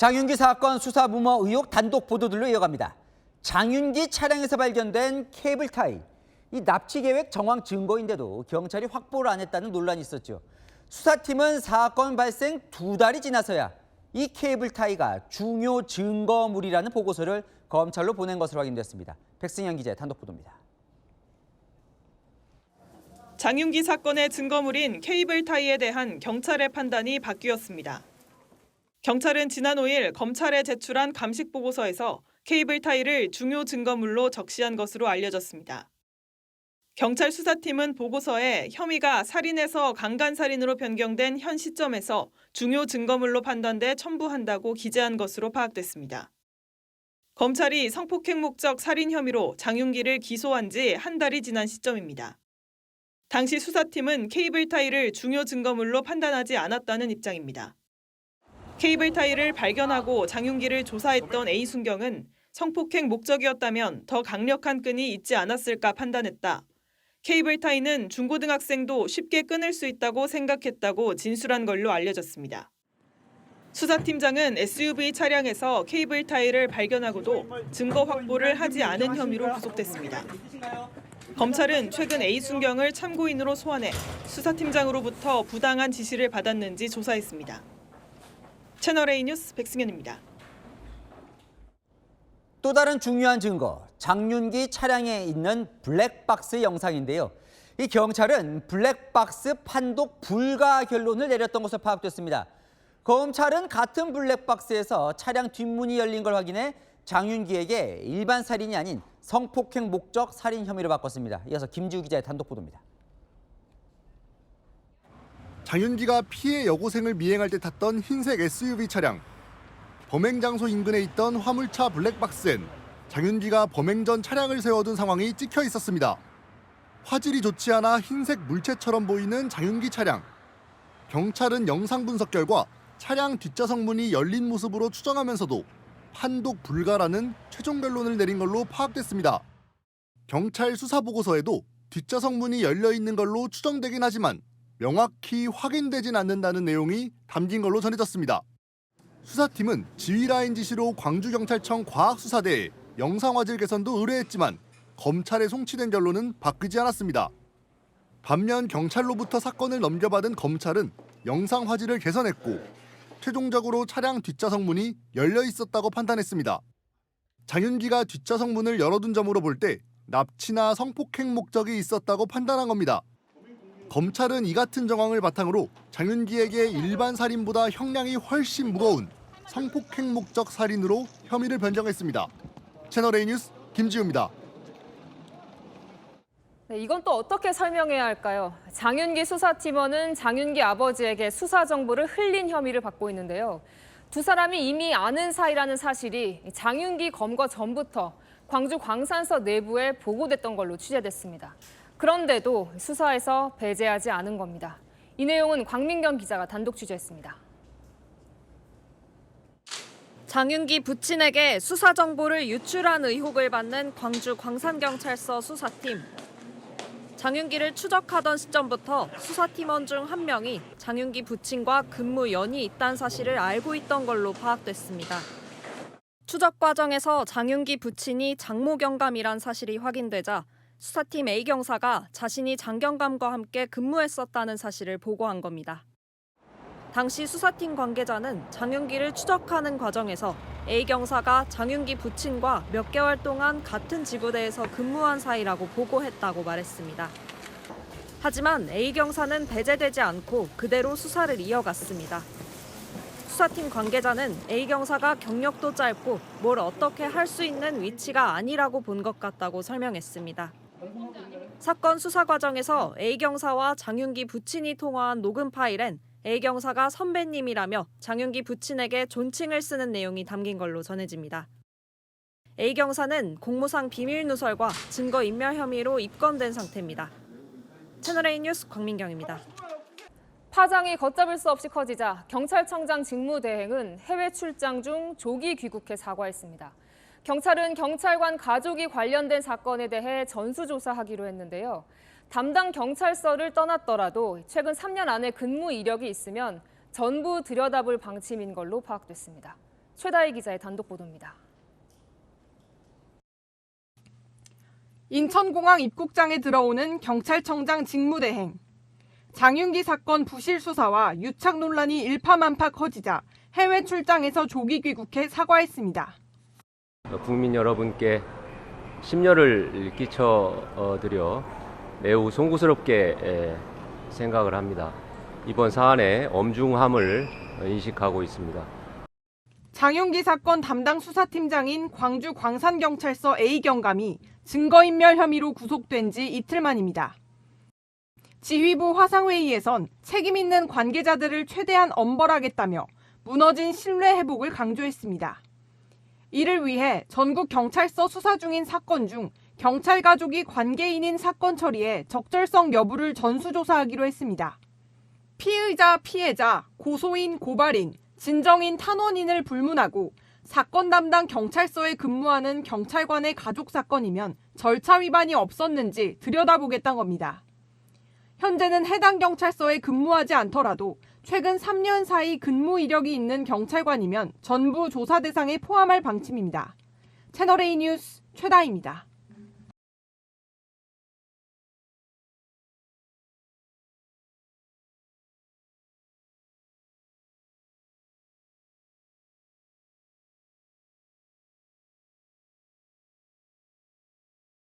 장윤기 사건 수사 무모 의혹 단독 보도들로 이어갑니다. 장윤기 차량에서 발견된 케이블 타이. 이 납치 계획 정황 증거인데도 경찰이 확보를 안 했다는 논란이 있었죠. 수사팀은 사건 발생 2달이 지나서야 이 케이블 타이가 중요 증거물이라는 보고서를 검찰로 보낸 것으로 확인됐습니다. 백승현 기자의 단독 보도입니다. 장윤기 사건의 증거물인 케이블 타이에 대한 경찰의 판단이 바뀌었습니다. 경찰은 지난 5일 검찰에 제출한 감식 보고서에서 케이블 타이를 중요 증거물로 적시한 것으로 알려졌습니다. 경찰 수사팀은 보고서에 혐의가 살인에서 강간살인으로 변경된 현 시점에서 중요 증거물로 판단돼 첨부한다고 기재한 것으로 파악됐습니다. 검찰이 성폭행 목적 살인 혐의로 장윤기를 기소한 지 한 달이 지난 시점입니다. 당시 수사팀은 케이블 타이를 중요 증거물로 판단하지 않았다는 입장입니다. 케이블 타이를 발견하고 장윤기를 조사했던 A순경은 성폭행 목적이었다면 더 강력한 끈이 있지 않았을까 판단했다. 케이블 타이는 중고등학생도 쉽게 끊을 수 있다고 생각했다고 진술한 걸로 알려졌습니다. 수사팀장은 SUV 차량에서 케이블 타이를 발견하고도 증거 확보를 하지 않은 혐의로 구속됐습니다. 검찰은 최근 A순경을 참고인으로 소환해 수사팀장으로부터 부당한 지시를 받았는지 조사했습니다. 채널A 뉴스 백승현입니다. 또 다른 중요한 증거, 장윤기 차량에 있는 블랙박스 영상인데요. 이 경찰은 블랙박스 판독 불가 결론을 내렸던 것으로 파악됐습니다. 검찰은 같은 블랙박스에서 차량 뒷문이 열린 걸 확인해 장윤기에게 일반 살인이 아닌 성폭행 목적 살인 혐의로 바꿨습니다. 이어서 김지우 기자의 단독 보도입니다. 장윤기가 피해 여고생을 미행할 때 탔던 흰색 SUV 차량. 범행 장소 인근에 있던 화물차 블랙박스엔 장윤기가 범행 전 차량을 세워둔 상황이 찍혀 있었습니다. 화질이 좋지 않아 흰색 물체처럼 보이는 장윤기 차량. 경찰은 영상 분석 결과 차량 뒷좌석 문이 열린 모습으로 추정하면서도 판독 불가라는 최종 결론을 내린 걸로 파악됐습니다. 경찰 수사 보고서에도 뒷좌석 문이 열려 있는 걸로 추정되긴 하지만 명확히 확인되진 않는다는 내용이 담긴 걸로 전해졌습니다. 수사팀은 지휘라인 지시로 광주경찰청 과학수사대에 영상화질 개선도 의뢰했지만 검찰에 송치된 결론은 바뀌지 않았습니다. 반면 경찰로부터 사건을 넘겨받은 검찰은 영상화질을 개선했고 최종적으로 차량 뒷좌석 문이 열려 있었다고 판단했습니다. 장윤기가 뒷좌석 문을 열어둔 점으로 볼 때 납치나 성폭행 목적이 있었다고 판단한 겁니다. 검찰은 이 같은 정황을 바탕으로 장윤기에게 일반 살인보다 형량이 훨씬 무거운 성폭행 목적 살인으로 혐의를 변경했습니다. 채널A 뉴스 김지우입니다. 네, 이건 또 어떻게 설명해야 할까요? 장윤기 수사팀원은 장윤기 아버지에게 수사 정보를 흘린 혐의를 받고 있는데요. 두 사람이 이미 아는 사이라는 사실이 장윤기 검거 전부터 광주 광산서 내부에 보고됐던 걸로 취재됐습니다. 그런데도 수사에서 배제하지 않은 겁니다. 이 내용은 광민경 기자가 단독 취재했습니다. 장윤기 부친에게 수사 정보를 유출한 의혹을 받는 광주 광산경찰서 수사팀. 장윤기를 추적하던 시점부터 수사팀원 중 한 명이 장윤기 부친과 근무 연이 있다는 사실을 알고 있던 걸로 파악됐습니다. 추적 과정에서 장윤기 부친이 장모 경감이란 사실이 확인되자 수사팀 A 경사가 자신이 장 경감과 함께 근무했었다는 사실을 보고한 겁니다. 당시 수사팀 관계자는 장윤기를 추적하는 과정에서 A 경사가 장윤기 부친과 몇 개월 동안 같은 지구대에서 근무한 사이라고 보고했다고 말했습니다. 하지만 A 경사는 배제되지 않고 그대로 수사를 이어갔습니다. 수사팀 관계자는 A 경사가 경력도 짧고 뭘 어떻게 할 수 있는 위치가 아니라고 본 것 같다고 설명했습니다. 사건 수사 과정에서 A 경사와 장윤기 부친이 통화한 녹음 파일엔 A 경사가 선배님이라며 장윤기 부친에게 존칭을 쓰는 내용이 담긴 걸로 전해집니다. A 경사는 공무상 비밀 누설과 증거인멸 혐의로 입건된 상태입니다. 채널A 뉴스 광민경입니다. 파장이 걷잡을 수 없이 커지자 경찰청장 직무대행은 해외 출장 중 조기 귀국해 사과했습니다. 경찰은 경찰관 가족이 관련된 사건에 대해 전수조사하기로 했는데요. 담당 경찰서를 떠났더라도 최근 3년 안에 근무 이력이 있으면 전부 들여다볼 방침인 걸로 파악됐습니다. 최다희 기자의 단독 보도입니다. 인천공항 입국장에 들어오는 경찰청장 직무대행. 장윤기 사건 부실 수사와 유착 논란이 일파만파 커지자 해외 출장에서 조기 귀국해 사과했습니다. 국민 여러분께 심려를 끼쳐드려 매우 송구스럽게 생각을 합니다. 이번 사안의 엄중함을 인식하고 있습니다. 장윤기 사건 담당 수사팀장인 광주 광산경찰서 A경감이 증거인멸 혐의로 구속된 지 이틀 만입니다. 지휘부 화상회의에선 책임 있는 관계자들을 최대한 엄벌하겠다며 무너진 신뢰 회복을 강조했습니다. 이를 위해 전국 경찰서 수사 중인 사건 중 경찰 가족이 관계인인 사건 처리에 적절성 여부를 전수조사하기로 했습니다. 피의자, 피해자, 고소인, 고발인, 진정인, 탄원인을 불문하고 사건 담당 경찰서에 근무하는 경찰관의 가족 사건이면 절차 위반이 없었는지 들여다보겠다는 겁니다. 현재는 해당 경찰서에 근무하지 않더라도 최근 3년 사이 근무 이력이 있는 경찰관이면 전부 조사 대상에 포함할 방침입니다. 채널A 뉴스 최다희입니다.